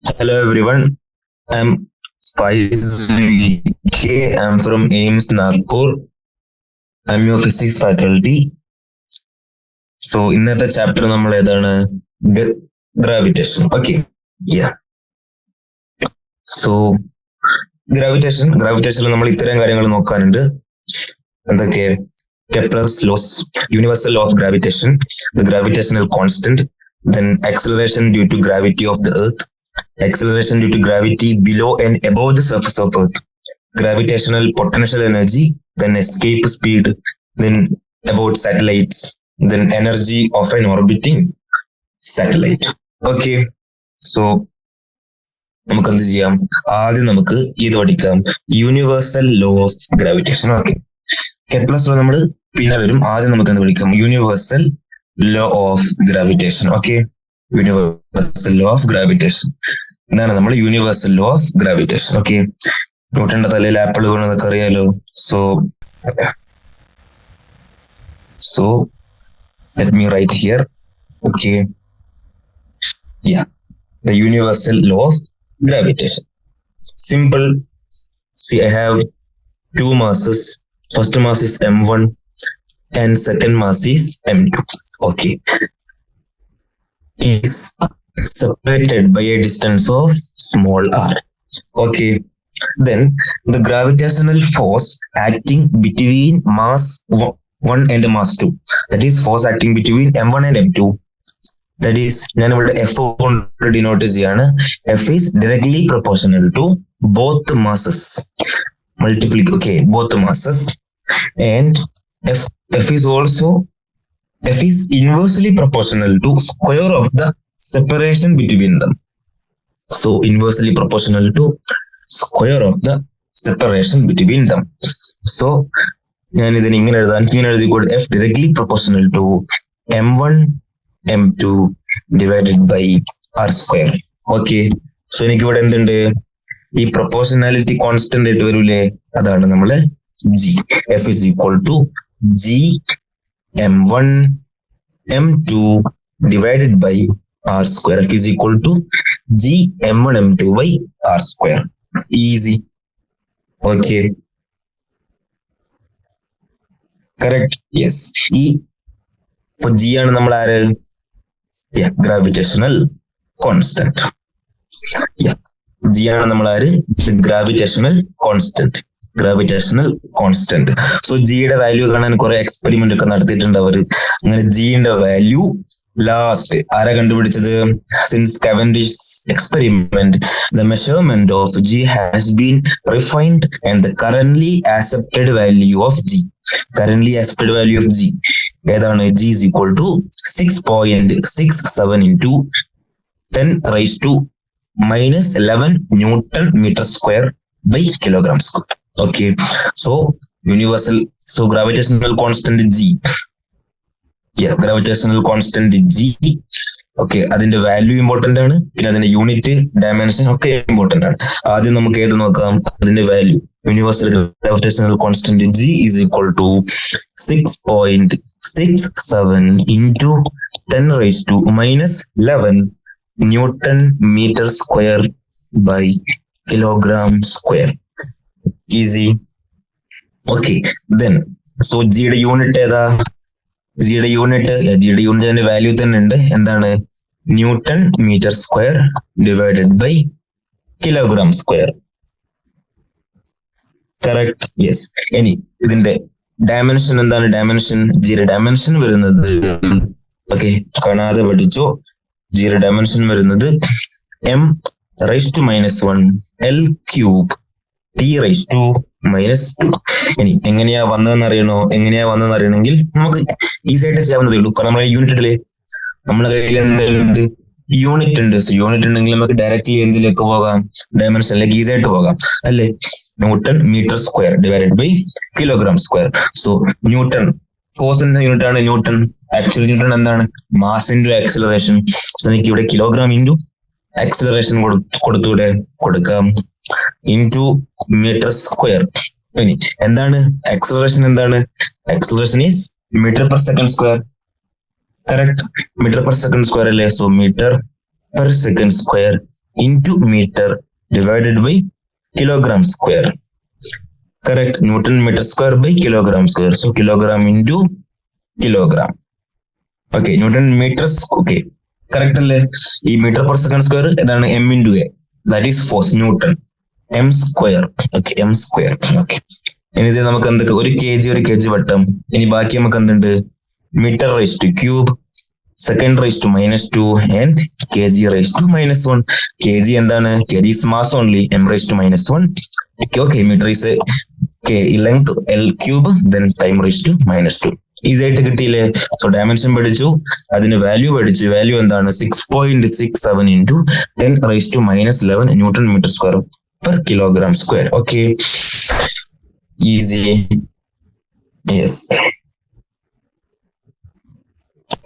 Hello everyone, I'm Faiz K. I'm from AIMS Nagpur. I'm your physics faculty. So ഇന്നത്തെ chapter നമ്മൾ ഏതാണ്? Gravitation. Okay, so ഗ്രാവിറ്റേഷനിൽ നമ്മൾ ഇത്തരം കാര്യങ്ങൾ നോക്കാനുണ്ട്. എന്തൊക്കെ? Kepler's laws, universal law of gravitation, the gravitational constant, then acceleration due to gravity of the earth, acceleration due to gravity below and above the surface of earth, gravitational potential energy, then escape speed, then about satellites, then energy of an orbiting satellite. Okay, so നമുക്ക് എന്ത് ചെയ്യാം? ആദ്യം നമുക്ക് ഇത് പഠിക്കാം, universal law of gravitation. Okay, Kepler's law നമ്മൾ പിന്നെ വരും. ആദ്യം നമുക്ക് എന്ത് പഠിക്കാം? Universal law of gravitation. Okay, universal law of gravitation എന്താണ്? നമ്മൾ universal law of gravitation. Okay, ന്യൂട്ടന്റെ തലയിൽ ആപ്പിൾ വീണെന്നൊക്കെ അറിയാലോ. So let me write here. Okay, the universal law of gravitation. Simple. See, I have two masses. First mass is m1 and second mass is m2. Okay, is separated by a distance of small r. Okay, then the gravitational force acting between mass 1 and mass 2, that is force acting between m1 and m2, that is ഞാൻ ഇവിടെ F കൊണ്ട് denote ചെയ്യാണ്. F is directly proportional to both masses. Both masses. And F is inversely proportional to square of the separation between them. So inversely proportional to square of the separation between them. So ഞാൻ ഇതിന് ഇങ്ങനെ എഴുതിക്കൂടെ, F directly proportional to m1 m2 divided by r square. Okay, so എനിക്ക് ഇവിടെ എന്തുണ്ട്? ഈ proportionality constant ആയിട്ട് വരൂലേ, അതാണ് നമ്മള് G. F is equal to G m1 m2 divided by r square. F is equal to G m1 m2 by r square. Easy. Okay, correct? Yes. ഈ G ആണ് നമ്മൾ ആര്? Gravitational constant. G ആണ് നമ്മൾ ആര്? Gravitational constant. സോ ജിയുടെ value കാണാൻ കുറെ എക്സ്പെരിമെന്റ് ഒക്കെ നടത്തിയിട്ടുണ്ട് അവര്. അങ്ങനെ ജിയുടെ വാല്യൂ ലാസ്റ്റ് ആരാ കണ്ടുപിടിച്ചത്? Since Cavendish experiment, the measurement of G has been refined and the currently accepted value of G ഏതാണ്? G is equal to 6.67 into 10 raised to minus 11 Newton meter square by kilogram square. Okay, so gravitational constant G. Gravitational constant G. Okay, അതിന്റെ value important ആണ്, പിന്നെ അതിന്റെ unit dimension ഒക്കെ important ആണ്. ആദ്യം നമുക്ക് ഏത് നോക്കാം? അതിന്റെ value. Universal gravitational constant G is equal to 6.67 into 10 raised to minus 11 Newton meter square by kilogram square. Easy. Okay, then so ജിയുടെ യൂണിറ്റ് ഏതാ? ജിയുടെ യൂണിറ്റ് വാല്യൂ തന്നെ ഉണ്ട്. എന്താണ്? Newton metre square divided by kilogram square. Correct? Yes. ഇനി ഇതിന്റെ dimension എന്താണ്? ജിയുടെ ഡയമെൻഷൻ വരുന്നത്, ഓക്കെ, കാണാതെ പഠിച്ചോ. ജിയുടെ ഡയമെൻഷൻ വരുന്നത് m raised to minus 1 L cube T raised to minus 2. ഇനി എങ്ങനെയാ വന്നതെന്ന് അറിയണമെങ്കിൽ നമുക്ക് ഈസി ആയിട്ട് ചെയ്യാവുന്നതേ ഉള്ളൂ. കാരണം നമ്മളെ യൂണിറ്റിലെ നമ്മളെ കയ്യിൽ എന്തുണ്ട്? യൂണിറ്റ് ഉണ്ട്. സോ യൂണിറ്റ് ഉണ്ടെങ്കിൽ നമുക്ക് ഡയറക്റ്റ്ലി എന്തിലേക്ക് പോകാം? ഡയമെൻഷനിലേക്ക് ഈസി ആയിട്ട് പോകാം, അല്ലേ? Newton metre square divided by kilogram square. So newton ഫോഴ്സിന്റെ യൂണിറ്റ് ആണ് ന്യൂട്ടൺ. ആക്ച്വൽ ന്യൂട്ടൺ എന്താണ്? Mass into acceleration. സോ എനിക്ക് ഇവിടെ കിലോഗ്രാം ഇൻറ്റു ആക്സിലറേഷൻ കൊടുക്കാം ഇൻറ്റു മീറ്റർ സ്ക്വയർ. ഇനി എന്താണ് acceleration? Acceleration is metre per second square. Correct? Metre per second square അല്ലേ? So metre per second square into meter divided by kilogram square. Correct. Newton meter square by kilogram square. So kilogram into kilogram. Okay. Newton meters. Okay. Correct. ഈ meter per second square ഇതാണ് m into a. That is force. Newton. m square. Okay. m square. Okay. ഇനി ഇത് നമുക്ക് എന്തൊക്കെ ഒരു kg വട്ടം. ഇനി ബാക്കി നമുക്ക് എന്തുണ്ട്? meter raised to cube, second raised to -2 and kg raised to -1. kg എന്താണ്? kg is mass only. m raised to -1. Okay. meter is length l cube, then time raised to -2. Easy ആയിട്ട് കിട്ടിയില്ലേ? So dimension പഠിച്ചു, അതിന് value പഠിച്ചു. Value എന്താണ്? 6.67 into 10 raised to -11 newton metre square per kilogram square. Okay. Easy. Yes.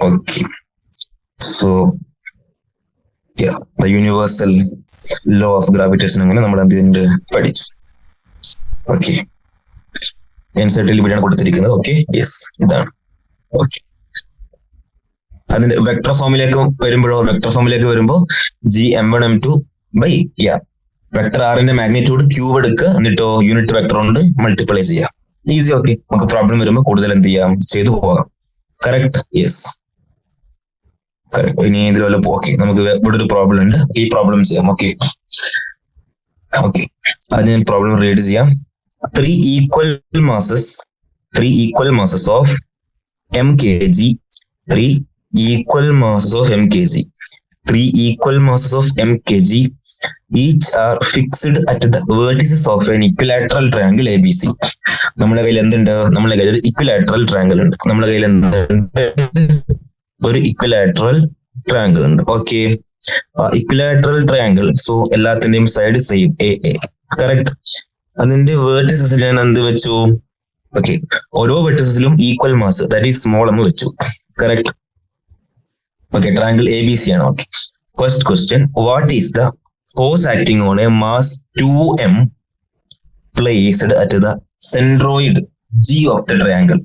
Okay. So yeah, the universal law of gravitation അങ്ങനെ നമ്മൾ അതിന്റെ പഠിച്ചു. ഓക്കെ. എൻസെറ്റിൽ ഇവിടെയാണ് കൊടുത്തിരിക്കുന്നത്. ഓക്കെ. യെസ്, ഇതാണ്. ഓക്കെ. അതിന്റെ വെക്ടർ ഫോമിലേക്ക് വരുമ്പോൾ Gm1m2 by വെക്ടർ ആറിന്റെ മാഗ്നിറ്റ്യൂഡ് ക്യൂബ് എടുക്കുക, എന്നിട്ടോ യൂണിറ്റ് വെക്ടർ കൊണ്ട് മൾട്ടിപ്ലൈ ചെയ്യാം. ഈസി. ഓക്കെ. നമുക്ക് പ്രോബ്ലം വരുമ്പോൾ കൂടുതൽ എന്ത് ചെയ്യാം? ചെയ്തു പോകാം. കറക്റ്റ്. Yes, correct. ഇനി ഇതിൽ വല്ല ഓക്കെ, നമുക്ക് ഇവിടെ ഒരു പ്രോബ്ലം ഉണ്ട്. ഈ പ്രോബ്ലം ചെയ്യാം. ഓക്കെ. ഓക്കെ, അത് ഞാൻ പ്രോബ്ലം റീഡ് ചെയ്യാം. Three equal masses of m kg. Three equal masses of m kg each are fixed at the vertices of an equilateral triangle ABC. നമ്മുടെ കയ്യിൽ എന്തുണ്ട്? നമ്മുടെ കയ്യിൽ ഒരു ഇക്വിലാറ്ററൽ ട്രയാങ്കിൾ ഉണ്ട്. നമ്മുടെ കയ്യിൽ എന്തുണ്ട്? ഒരു ഇക്വിലാറ്ററൽ ട്രയാങ്കിൾ ഉണ്ട്. ഓക്കെ. Equilateral triangle. സോ എല്ലാത്തിന്റെയും സൈഡ് സെയിം എ. കറക്റ്റ്. അതിന്റെ വേർട്ടിസസിൽ ഞാൻ എന്ത് വെച്ചു? ഓക്കെ, ഓരോ വെർട്ടിസസിലും equal mass, that is small എന്ന് വെച്ചു. കറക്റ്റ്. ഓക്കെ, ട്രയാങ്കിൾ ABC ആണ്. Okay. First question, what is the force acting on a mass 2m placed at the centroid G of the triangle?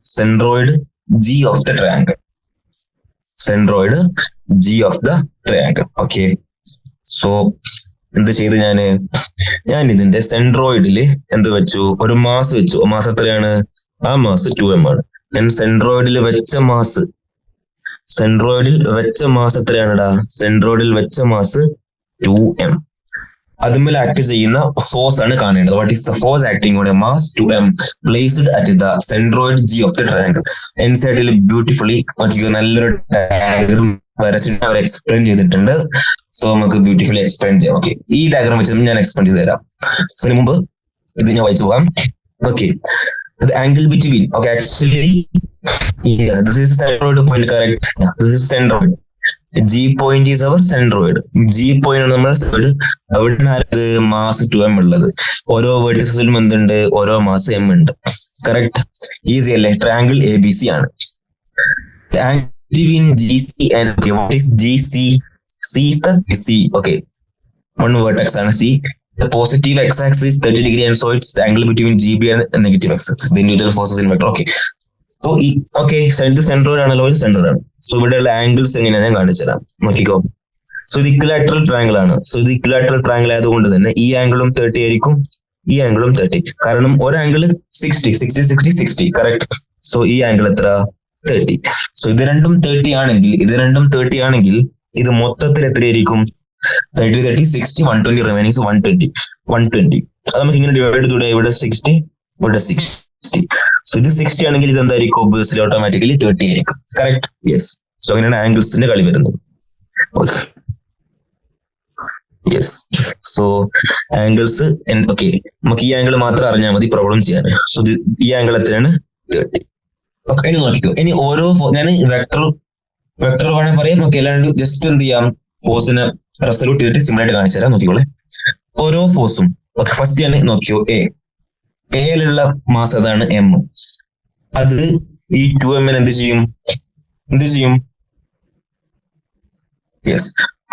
Centroid G of the triangle. Centroid G of the triangle. Okay. So എന്ത് ചെയ്ത് ഞാൻ ഇതിന്റെ സെൻട്രോയിഡില് എന്ത് വെച്ചു? ഒരു mass വെച്ചു. Mass എത്രയാണ്? ആ മാസ് 2m ആണ്. ഞാൻ സെൻട്രോയിഡിൽ വെച്ച മാസ് എത്രയാണെടാ? സെൻട്രോയിഡിൽ വെച്ച മാസ് 2m. അതുമേൽ ആക്ട് ചെയ്യുന്ന ഫോഴ്സ് ആണ് കാണേണ്ടത്. What is the force acting on a mass 2m placed at the centroid G of the triangle? എൻസൈഡിൽ ബ്യൂട്ടിഫുള്ളി നല്ലൊരു ഡയഗ്രം വരച്ചിട്ട് അവർ എക്സ്പ്ലെയിൻ ചെയ്തിട്ടുണ്ട്. സോ നമുക്ക് ബ്യൂട്ടിഫുള്ളി എക്സ്പ്ലെയിൻ ചെയ്യാം. ഓക്കെ, ഈ ഡയഗ്രാം വെച്ച് ഞാൻ എക്സ്പ്ലെയിൻ ചെയ്ത് തരാം. അതിന് മുമ്പ് ഇത് ഞാൻ വായിച്ചു പോകാം. Okay, the angle between, okay, actually this is centroid point. Correct. This is centroid. G point is our centroid. G point ആണ് നമ്മുടെ സൈഡ്. അവിടെയാണ് മാസ് 2m ഉള്ളത്. ഓരോ വെർട്ടിസസിലും എന്തുണ്ട്? ഓരോ മാസ് m ഉണ്ട്. കറക്റ്റ്. ഈസി അല്ലേ? ട്രയാങ്കിൾ ABC ആണ്. Angle between GC and what is GC? C is the C. Okay, one vertex ആണ് C. The positive x-axis is 30 degree, and so it's the angle between GB and the negative x-axis. The neutral forces in vector. Okay. So okay, ഇത് centroid ആണല്ലോ, ഒരു centroid ആണ്. So ഇവിടെയുള്ള angles എങ്ങനെയാണ് ഞാൻ കാണിച്ചു തരാം. നോക്കിക്കോ. സോ ഇത് ഇക്വിലാറ്ററൽ ട്രയാങ്കിൾ ആണ്. സോ ഇത് ഇക്വിലാറ്ററൽ ട്രയാങ്കിൾ ആയതുകൊണ്ട് തന്നെ ഈ ആംഗിളും 30 ആയിരിക്കും, ഈ ആംഗിളും 30. കാരണം ഒരു ആംഗിൾ 60. കറക്റ്റ്. സോ ഈ ആംഗിൾ എത്ര? 30. സോ ഇത് രണ്ടും 30 ആണെങ്കിൽ ഇത് മൊത്തത്തിൽ എത്രയായിരിക്കും? 30, 60, 120 റിമൈനിങ്. സോ 120. അത് നമുക്ക് ഇങ്ങനെ ഡിവൈഡ് ചെയ്തൂടെ? ഇവിടെ 60, ഇവിടെ 60. സോ ഇത് 60 ആണെങ്കിൽ ഇത് എന്തായിരിക്കും? ഒബ്വിയസ്ലി ഓട്ടോമാറ്റിക്കലി 30 ആയിരിക്കും. കറക്റ്റ്. യെസ്. സോ അങ്ങനെയാണ് ആംഗിൾസിന്റെ കളി വരുന്നത്. യെസ്. So angles. ഓക്കെ, നമുക്ക് ഈ ആംഗിൾ മാത്രം അറിഞ്ഞാൽ മതി പ്രോബ്ലം ചെയ്യാൻ. സോ ഈ ആംഗിൾ എത്രയാണ്? 30. ഓക്കെ, ഇനി നോക്കിക്കോ. ഇനി ഓരോ ഞാൻ വെക്ടർ വേണമെങ്കിൽ പറയാം. ഓക്കെ, അല്ലാണ്ട് ജസ്റ്റ് എന്ത് ചെയ്യാം? ഫോഴ്സിനെ റെസൊല്യൂട്ട് ചെയ്തിട്ട് സിമ്പിളായിട്ട് കാണിച്ചു തരാം. നോക്കിക്കോളെ. ഓരോ ഫോഴ്സും. ഓക്കെ, ഫസ്റ്റ് ഞാൻ നോക്കിയോ എയിലുള്ള മാസ് അതാണ് m. അത് ഈ 2m എന്ത് ചെയ്യും? യെസ്,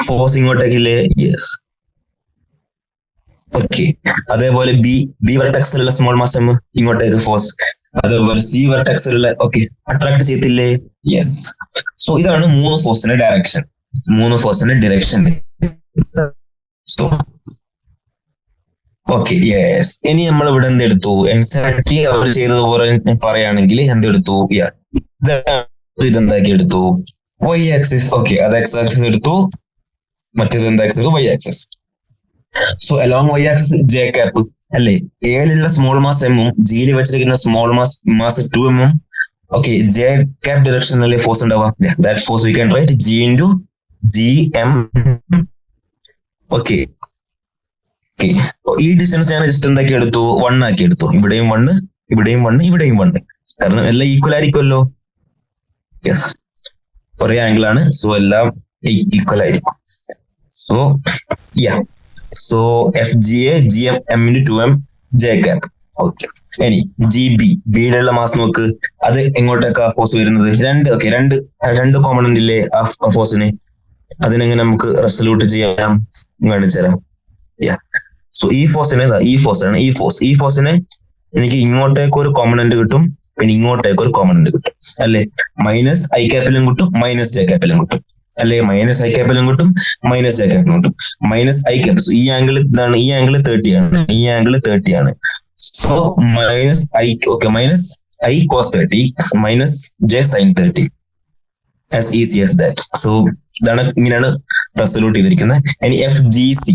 ഫോഴ്സ് ഇങ്ങോട്ടേക്കില്ലേ? യെസ്. ഓക്കെ, അതേപോലെ ബി വെർട്ടെക്സിലുള്ള സ്മോൾ മാസ് m ഇങ്ങോട്ടേക്ക് ഫോഴ്സ്. അതേപോലെ C വെർട്ടെക്സിലുള്ള ഓക്കെ അട്രാക്ട് ചെയ്തില്ലേ? യെസ്. സോ ഇതാണ് മൂന്ന് ഫോഴ്സിന്റെ ഡയറക്ഷൻ. Okay yes. ഇനി നമ്മൾ ഇവിടെ എന്തെടുത്തു? എൻസിആർടി അവർ ചെയ്തതുപോലെ പറയുകയാണെങ്കിൽ എന്തെടുത്തു? ഇതെന്താക്കി എടുത്തു? Y axis. ഓക്കെ, അത് എക്സ് ആക്സിസ് എടുത്തു. മറ്റേത് എന്താ axis? Y axis. So along Y axis J cap അല്ലേ? എയിലുള്ള സ്മോൾ മാസ് എമ്മും ജിയിൽ വെച്ചിരിക്കുന്ന small mass 2 mm. Okay, J cap ഡിറക്ഷനിലെ ഫോഴ്സ് ഉണ്ടാവുക. That force we can write G into G M. Okay, ഈ ഡിസ്റ്റൻസ് ഞാൻ ജസ്റ്റ് എന്താക്കി എടുത്തു? 1 ആക്കി എടുത്തു. ഇവിടെയും 1, ഇവിടെയും 1, ഇവിടെയും 1. കാരണം എല്ലാം ഈക്വൽ ആയിരിക്കുമല്ലോ. യെസ്, ഒരേ ആംഗിൾ ആണ്. സോ എല്ലാം ഈക്വൽ ആയിരിക്കും. So so F G A G M M into 2m J cap. Okay, ഇനി ജി ബി, ബിയിലുള്ള മാസ് നോക്ക്. അത് എങ്ങോട്ടേക്കാ ഫോഴ്സ് വരുന്നത്? രണ്ട് കോമ്പണന്റ് ഇല്ലേ ആ ഫോഴ്സിന്? അതിനെങ്ങനെ നമുക്ക് റെസൊല്യൂട്ട് ചെയ്യാം? കാണിച്ചു തരാം. സോ ഈ ഫോഴ്സിനെ, ഈ ഫോഴ്സിനെ എനിക്ക് ഇങ്ങോട്ടേക്ക് ഒരു കോമ്പണന്റ് കിട്ടും, പിന്നെ ഇങ്ങോട്ടേക്ക് ഒരു കോമ്പണന്റ് കിട്ടും അല്ലെ? മൈനസ് ഐ ക്യാപ്പിലും കിട്ടും, മൈനസ് ജെ ക്യാപ്പിലും കിട്ടും അല്ലെ? മൈനസ് ഐ ക്യാപ്പിലും കിട്ടും, മൈനസ് ജെ ക്യാപ്പിലും കിട്ടും. മൈനസ് ഐ ക്യാപ്പ്, ഈ ആംഗിൾ ഇതാണ്, ഈ ആംഗിൾ 30 ആണ്, ഈ ആംഗിൾ 30 ആണ്. So minus I, okay, minus I cos 30 minus J sine 30. As easy as that. So ഇതാണ്, ഇങ്ങനെയാണ് റെസൊല്യൂട്ട് ചെയ്തിരിക്കുന്നത്. ഇനി എഫ് ജി സി,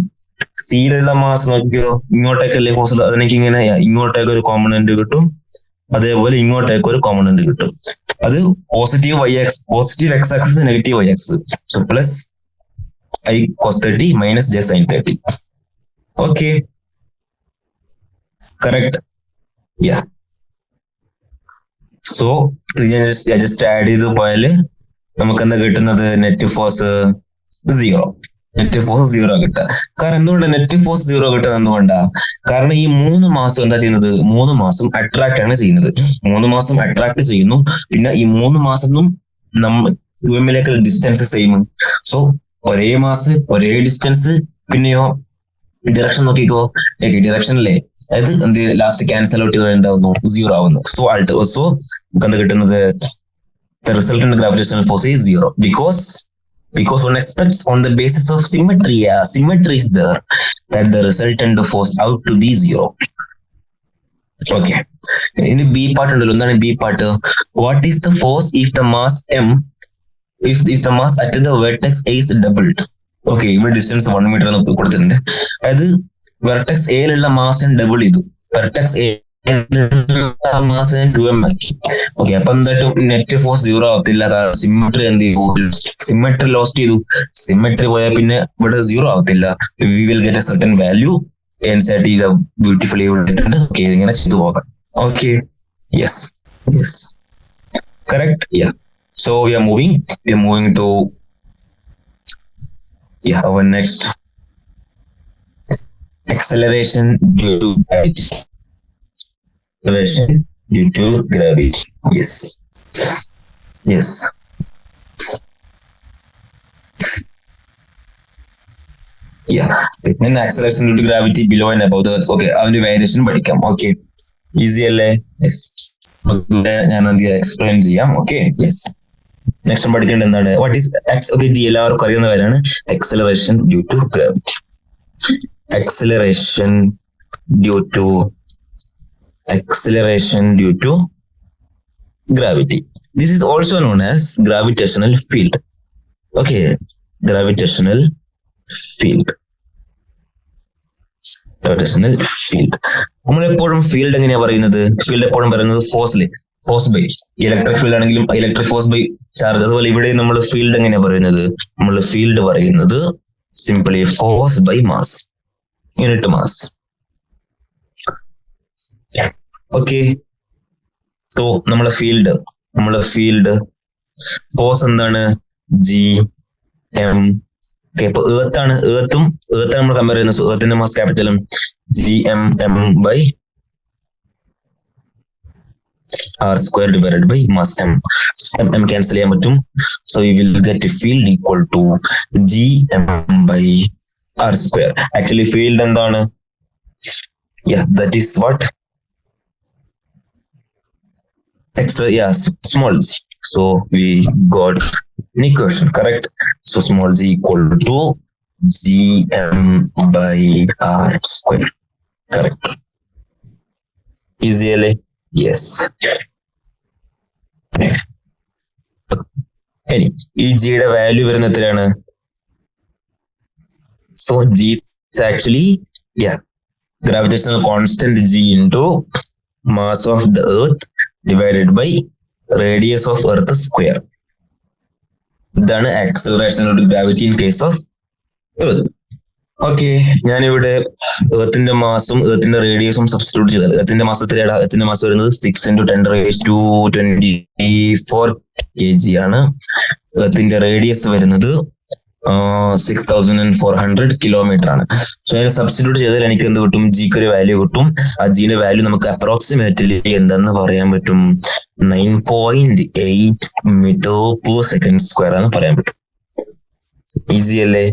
സിയിലുള്ള മാസ് നോക്കിയോ, ഇങ്ങോട്ടേക്കല്ലേ ഫോഴ്സ്? അതെനിക്ക് ഇങ്ങനെ ഇങ്ങോട്ടേക്ക് ഒരു കോമ്പണന്റ് കിട്ടും, അതേപോലെ ഇങ്ങോട്ടേക്ക് ഒരു കോമ്പണന്റ് കിട്ടും. അത് positive X axis, negative Y axis. So plus I cos 30 minus J sine 30. Okay, correct. So ഞാൻ ജസ്റ്റ് ആഡ് ചെയ്ത് പോയാല് നമുക്ക് എന്താ കിട്ടുന്നത്? Net force 0. നെറ്റ് ഫോഴ്സ് 0 കിട്ടുക. കാരണം എന്തുകൊണ്ടാണ് നെറ്റ് ഫോഴ്സ് 0 കിട്ടുന്നത്? എന്തുകൊണ്ടാ? കാരണം ഈ 3 മാസം എന്താ ചെയ്യുന്നത്? 3 മാസം അട്രാക്ട് ആണ് ചെയ്യുന്നത്. 3 മാസം അട്രാക്ട് ചെയ്യുന്നു. പിന്നെ ഈ 3 മാസത്തിനും നമ്മൾ 2m ഡിസ്റ്റൻസ് സെയിം. സോ ഒരേ മാസ്, ഒരേ ഡിസ്റ്റൻസ്. പിന്നെയോ ഡിറക്ഷൻ നോക്കിക്കോ, ഡിറക്ഷൻ അല്ലേ? അതായത് എന്ത് ലാസ്റ്റ് ക്യാൻസൽ ഔട്ട് ചെയ്ത് എന്താവുന്നു? 0 ആവുന്നു. സോ നമുക്ക് എന്താ കിട്ടുന്നത്? The resultant gravitational force is 0 because one expects on the basis of symmetry. Symmetry is there, that the resultant force out to be 0. Okay. In the B part ഉണ്ടല്ലോ, എന്താണ് B part? What is the force if the mass m, if the mass at the vertex A is doubled? Okay, ഇവിടെ distance 1 meter എന്ന് കൊടുത്തിട്ടുണ്ട്. അതായത് vertex എയിലുള്ള mass double ചെയ്തു. Vertex A mass 2m ആക്കി. Okay, അപ്പൊ എന്തായിട്ടും net force 0 ആവത്തില്ല. Symmetry എന്ത് ചെയ്തു? സിമെട്രി ലോസ്റ്റ് ചെയ്തു. സിമെട്രി പോയാൽ പിന്നെ ഇവിടെ 0 ആവത്തില്ല. We will get a certain value. NCERT beautifully ഇട്ടിട്ടുണ്ട്. ഓക്കെ, ഇങ്ങനെ ചെയ്തു പോകാം. Okay, yes correct. So we are moving to our next acceleration due to gravity. Acceleration due to gravity. Yes. Then acceleration due to gravity below and above the earth. Okay, അതിന്റെ variation പഠിക്കാം. Okay, easy അല്ലേ? ഞാൻ explain ചെയ്യാം. Okay, next പഠിക്കേണ്ടത് എന്താണ്? What is എല്ലാവർക്കും അറിയുന്ന കാര്യമാണ് acceleration due to gravity. Acceleration due to gravity. This is also known as gravitational field. Okay, gravitational field. നമ്മളെപ്പോഴും ഫീൽഡ് എങ്ങനെയാ പറയുന്നത്? ഫീൽഡ് എപ്പോഴും പറയുന്നത് ഫോഴ്സ് ബൈ ഇലക്ട്രിക് ഫീൽഡ് ആണെങ്കിലും ഇലക്ട്രിക് ഫോഴ്സ് ബൈ ചാർജ്. അതുപോലെ ഇവിടെ നമ്മൾ ഫീൽഡ് എങ്ങനെയാ പറയുന്നത്? നമ്മൾ ഫീൽഡ് പറയുന്നത് simply force by mass, unit mass. Okay, so നമ്മളെ ഫീൽഡ് ഫോഴ്സ് എന്താണ്? G M. ഓക്കെ, ഇപ്പൊ ഏർത്തും നമ്മൾ കമ്പയർ ചെയ്യുന്നത്. ഏർത്തിന്റെ മാസ് ക്യാപിറ്റലും G M by r square divided by mass m. m cancel ചെയ്യാൻ പറ്റും. So we will get a field equal to gm by r square. Actually field എന്താണ്? That is what? Small g. So we got an equation, correct? So small g equal to gm by r square. Correct. Easy അല്ലേ? Yes. ഇനി ഈ ജിയുടെ value വരുന്ന എത്രയാണ്? So G actually gravitational constant g into mass of the earth divided by radius of earth square. ഇതാണ് acceleration of gravity in case of earth. Okay, ഞാനിവിടെ എർത്തിന്റെ മാസും എർത്തിന്റെ റേഡിയസും substitute ചെയ്താൽ എർത്തിന്റെ മാസം എത്രയാണ്? എർത്തിന്റെ മാസം വരുന്നത് 6 × 10⁻²⁴ kg ആണ്. എർത്തിന്റെ റേഡിയസ് വരുന്നത് 6400 കിലോമീറ്റർ ആണ്. സോ അതിനെ സബ്സ്റ്റിറ്റ്യൂട്ട് ചെയ്താൽ എനിക്ക് എന്ത് കിട്ടും? ജിക്ക് ഒരു വാല്യൂ കിട്ടും. ആ ജിയുടെ വാല്യൂ നമുക്ക് അപ്രോക്സിമേറ്റ്ലി എന്താന്ന് പറയാൻ പറ്റും? 9.8 m/s² എന്ന് പറയാൻ പറ്റും. ഈസി അല്ലേ?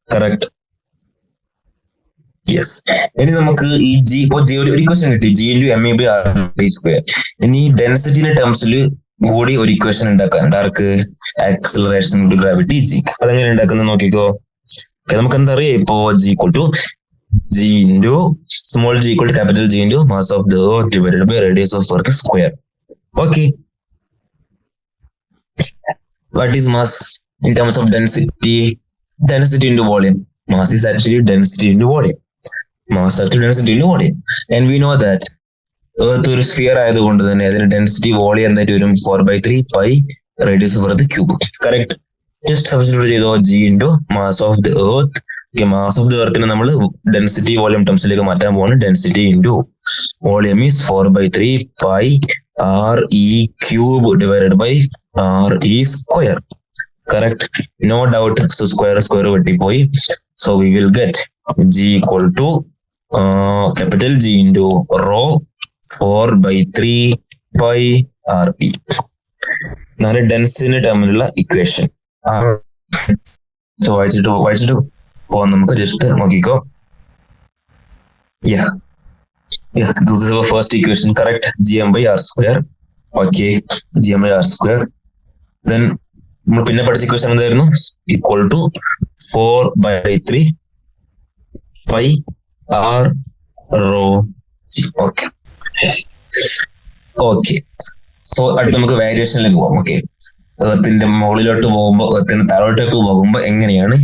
കറക്റ്റ്. യെസ്. ഇനി നമുക്ക് ഈ ജി ഒരു ഇക്വേഷൻ കിട്ടി, ജി × m/r². ഇനി ഡെൻസിറ്റിന്റെ ടേംസിൽ കൂടി ഒരു ഇക്വേഷൻ ഉണ്ടാക്കാൻ ആർക്ക്? Acceleration to gravity G. അതെങ്ങനെ ഉണ്ടാക്കുന്നത് നോക്കിക്കോ. നമുക്ക് എന്താ അറിയാം? ഇപ്പോ G × small G capital G × mass of the earth divided by radius of earth square. Okay, what is mass in terms of density? Density into volume. Mass is actually density into volume. Mass actually density into volume. And we know that Earth ഒരു sphere ആയതുകൊണ്ട് തന്നെ അതിന്റെ density volume എന്തായിട്ട് വരും? 4/3 π radius of the cube. Correct. Just substitute ചെയ്തോ G into mass of the earth. Mass of the എർത്തിനെ നമ്മൾ density volume ടേംസിലേക്ക് മാറ്റാൻ പോകുന്നു. Density into volume is 4/3 π r(e³ divided by r(e²). Correct. No doubt. So square വെട്ടിപ്പോയി. So we will get G = capital G into rho 4/3 π re. നാല് density ടേമിലുള്ള equation. വായിച്ചിട്ട് പോവാൻ നമുക്ക് ജസ്റ്റ് നോക്കിക്കോ. This is our first equation. Correct. Gm/r². Okay. Gm/r². Then നമ്മൾ പിന്നെ പഠിച്ച equation എന്തായിരുന്നു? Equal to 4/3 π r(ρ g). ഓക്കെ. സോ അടുത്ത് നമുക്ക് വേരിയേഷനിലേക്ക് പോകാം. ഓക്കെ, എർത്തിന്റെ മുകളിലോട്ട് പോകുമ്പോ എർത്തിന്റെ താഴോട്ടേക്ക് പോകുമ്പോ എങ്ങനെയാണ്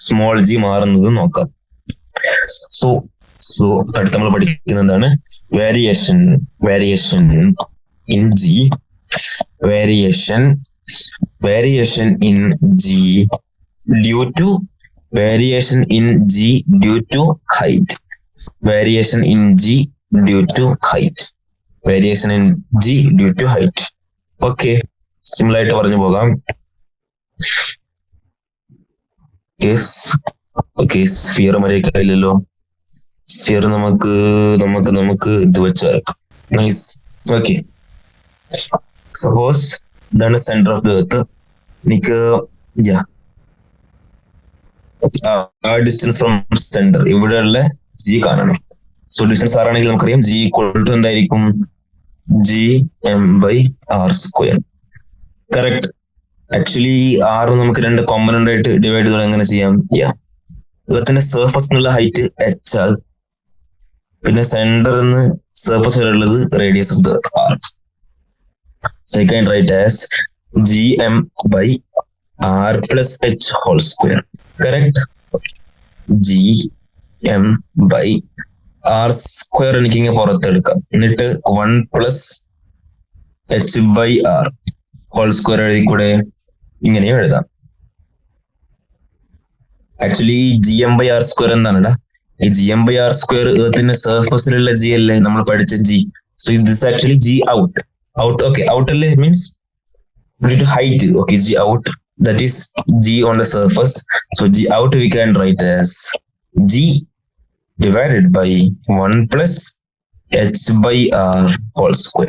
സ്മോൾ ജി മാറുന്നത് നോക്കാം. സോ അടുത്ത് നമ്മൾ പഠിക്കുന്ന എന്താണ്? Variation in G. Variation in G due to height. Variation in G due to height. Okay, simple ആയിട്ട് പറഞ്ഞു പോകാം. Okay, sphere മരയില്ലല്ലോ. സ്ഫിയർ നമുക്ക് ഇത് വെച്ചാൽ നൈസ്. ഓക്കെ, സപ്പോസ് ഇതാണ് സെന്റർ ഓഫ് ദ എർത്ത്. എനിക്ക് ഡിസ്റ്റൻസ് ഫ്രം സെന്റർ ഇവിടെയുള്ള ജി കാണണം. സോ ഡിസ്റ്റൻസ് ആറാണെങ്കിൽ നമുക്കറിയാം ജി = എന്തായിരിക്കും? Gm/r². കറക്റ്റ്. ആക്ച്വലി ആർ നമുക്ക് രണ്ട് കോമ്പണന്റ് ആയിട്ട് ഡിവൈഡ് ചെയ്താൽ എങ്ങനെ ചെയ്യാം? എർത്തിന്റെ സർഫസ് എന്നുള്ള ഹൈറ്റ് h ആൽ പിന്നെ സെന്ററിൽ നിന്ന് സർഫസ് വരെ ഉള്ളത് radius of the earth r. So I can write as Gm/r + h². Correct. Gm/r² എനിക്ക് ഇങ്ങനെ പുറത്തെടുക്കാം. എന്നിട്ട് 1 + h/r² എഴുതിക്കൂടെ? ഇങ്ങനെയും എഴുതാം. Actually Gm/r² എന്താണെടാ? ഈ Gm/r² എർത്തിന്റെ സർഫസിലുള്ള ജി അല്ലേ നമ്മൾ പഠിച്ച G. So this actually G out. Okay, outer means due to height. Okay, G out, that is G on the surface. So G out we can write as G divided by 1 + h/r².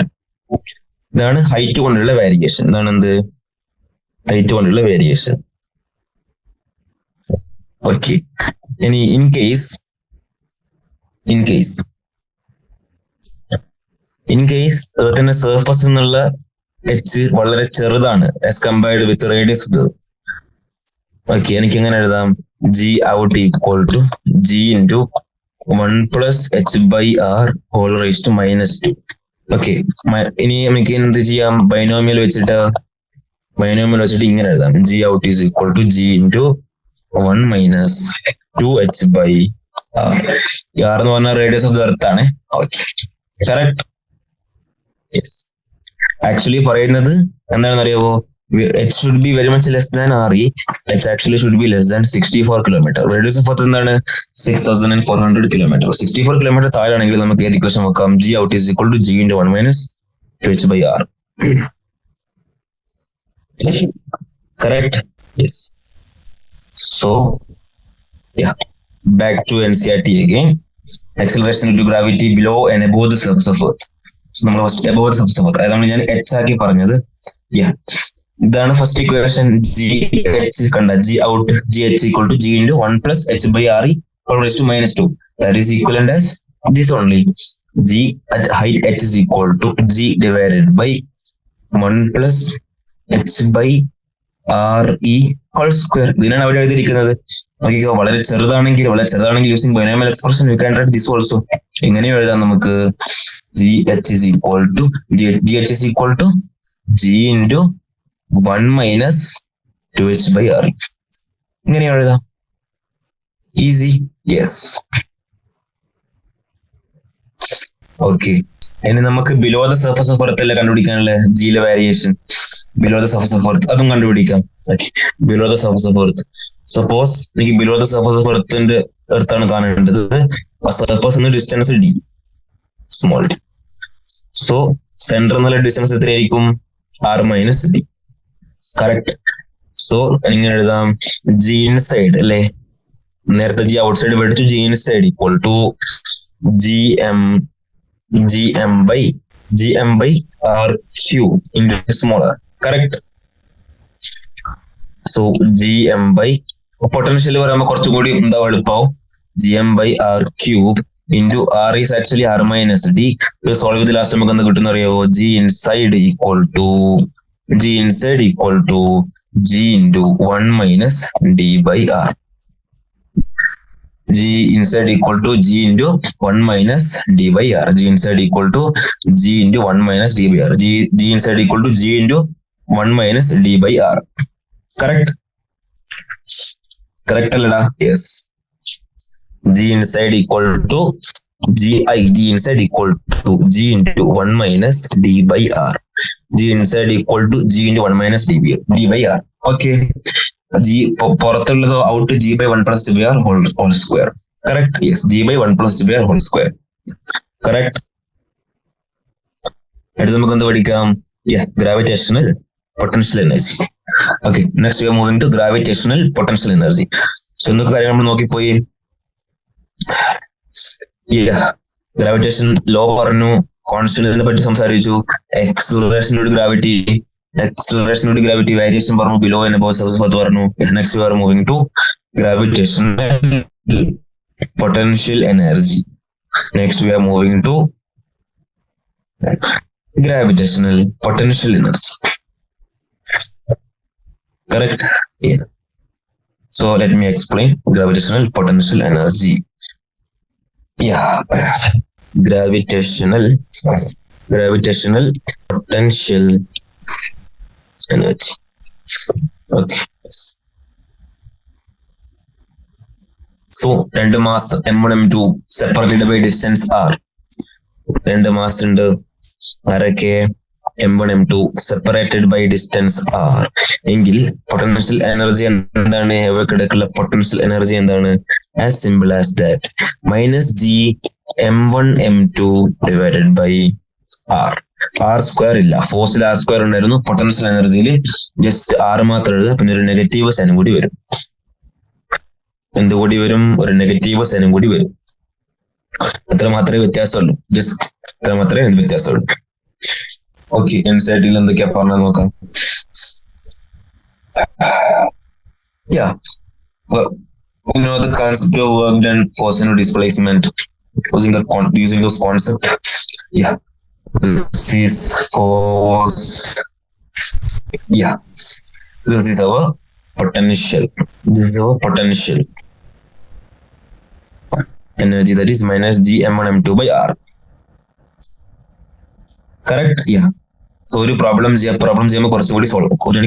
ഇതാണ് height കൊണ്ടുള്ള variation. ഇതാണ് എന്ത്? Height കൊണ്ടുള്ള variation. Okay, ഇനി in case എർത്തിന്റെ surface എന്നുള്ള H വളരെ ചെറുതാണ് as compared with radius. Okay, എനിക്ക് എങ്ങനെ എഴുതാം? G out equal to G into 1 plus H by R whole raised to minus 2. Okay. ഇനി നമുക്ക് എന്ത് ചെയ്യാം? ബൈനോമിയൽ വെച്ചിട്ട് ഇങ്ങനെ എഴുതാം. G out is equal to G into 1 minus 2H by R. R എന്ന് പറഞ്ഞാൽ റേഡിയസ് ഓഫ് ദി എർത്ത് ആണ്. Okay, correct. യെസ്, ആക്ച്വലി പറയുന്നത് എന്താണെന്ന് അറിയാവോ? H should be very much less than RE. H actually should be less than 64 kilometer. Radius of earth എന്താണ്? 6400 kilometer. 64 kilometer താഴെയാണെങ്കിൽ നമുക്ക് ഏത് ഇക്വേഷൻ നോക്കാം? G out is equal to G into 1 minus 2H by R. Correct? Yes. So, yeah. Back to NCERT again. Acceleration due to gravity below and above the surface of earth. So, നമ്മൾ first above the surface of earth. അതാണ് ഞാൻ H ആക്കി പറഞ്ഞത്. Yeah. ഇതാണ് first equation. G H കണ്ട, G out G H equal to G into 1 plus H by RE all raised to minus 2. That is equivalent as this only. G at height H is equal to G divided by 1 plus H by RE whole square. ഇതിനാണ് അവിടെ എഴുതിയിരിക്കുന്നത്. നോക്കിക്കോ, വളരെ ചെറുതാണെങ്കിൽ using binomial expression you can write this also. ഇങ്ങനെയും എഴുതാം നമുക്ക്. G H is equal to G into 1 minus 2H by R. ഇങ്ങനെ എഴുതാം. ഈസി. യെസ്. ഓക്കെ, ഇനി നമുക്ക് below the surface of earth അല്ലേ കണ്ടുപിടിക്കാനല്ലേ ജിയിലെ variation. Below the surface of earth അതും കണ്ടുപിടിക്കാം. Okay, below the surface of earth. Suppose എനിക്ക് ബിലോ ദ സർഫസ് ഓഫ് എർത്താണ് കാണേണ്ടത്. സർഫസ് എന്ന distance D, small d. So centre എന്നുള്ള ഡിസ്റ്റൻസ് എത്രയായിരിക്കും? R minus D. Correct. So ഇങ്ങനെ എഴുതാം. G ഇൻസൈഡ് അല്ലേ, നേരത്തെ G ഔട്ട്സൈഡ് പഠിച്ചു. G inside equal to GM by R cube into smaller. Correct. So GM by potential പറയുമ്പോൾ കുറച്ചും കൂടി എന്താ എളുപ്പമാവും. GM by R cube into R is actually R minus D. ഇത് സോൾവ് ചെയ്ത് last നമുക്ക് എന്താ കിട്ടുന്ന അറിയാവോ? G inside equal to G into 1 minus D by R. G inside equal to G into 1 minus D by R. G inside equal to G into 1 minus D by R. G inside equal to G into 1 minus D by R. Correct? Correct allada? Yes. G inside equal to G inside equal to G into 1 minus D by R. G inside equal to G into 1 minus D by R. Okay. G പുറത്തുള്ളത് out G by 1 plus D by R whole square. Correct? Yes. G by 1 plus D by R whole square. Correct? അടുത്ത നമുക്ക് എന്ത് പഠിക്കാം? Yeah, gravitational potential energy. Okay, next we are moving to gravitational potential energy. So എന്തൊക്കെ കാര്യങ്ങൾ നമ്മൾ നോക്കിപ്പോയി? Yeah, gravitation law പറഞ്ഞു, കോൺസ്റ്റന്റിനെ പറ്റി സംസാരിച്ചു, acceleration ഗ്രാവിറ്റി വേരിയേഷൻ പറഞ്ഞു, below and above surface of പറഞ്ഞു. Next we are moving to gravitational potential energy. Next we are moving to gravitational potential energy. Correct? Yeah. So let me explain gravitational potential energy. Yeah, gravitational potential energy. Okay. So രണ്ട് mass M1 M2 separated by distance R. രണ്ട് mass ഉണ്ട്. ആരൊക്കെ? M1 M2 separated by distance R. എങ്കിൽ potential energy എന്താണ്? ഇവക്കിടക്കുള്ള potential energy എന്താണ്? As simple as that. Minus G M1 M2 divided by R. R square ഇല്ല, ഫോഴ്സിൽ R square ഉണ്ടായിരുന്നു. Potential എനർജിയിൽ just R മാത്രം എഴുതുക. പിന്നെ ഒരു നെഗറ്റീവ് സൈനും കൂടി വരും. എന്തുകൂടി വരും? ഒരു നെഗറ്റീവ് സൈനും കൂടി വരും. അത്ര മാത്രമേ വ്യത്യാസമുള്ളൂ. ജസ്റ്റ് അത്ര മാത്രമേ വ്യത്യാസമുള്ളൂ. ഓക്കെ, എൻസൈറ്റിൽ എന്തൊക്കെയാ പറഞ്ഞത് നോക്കാം. Yeah, well, you know the concept of work done, force and displacement, using those concepts. Yeah, this is force. Yeah, this is our potential. This is our potential energy, that is minus G m1 m2 by R. Correct? Yeah. So ഒരു problem ചെയ്യുമ്പോൾ കുറച്ചുകൂടി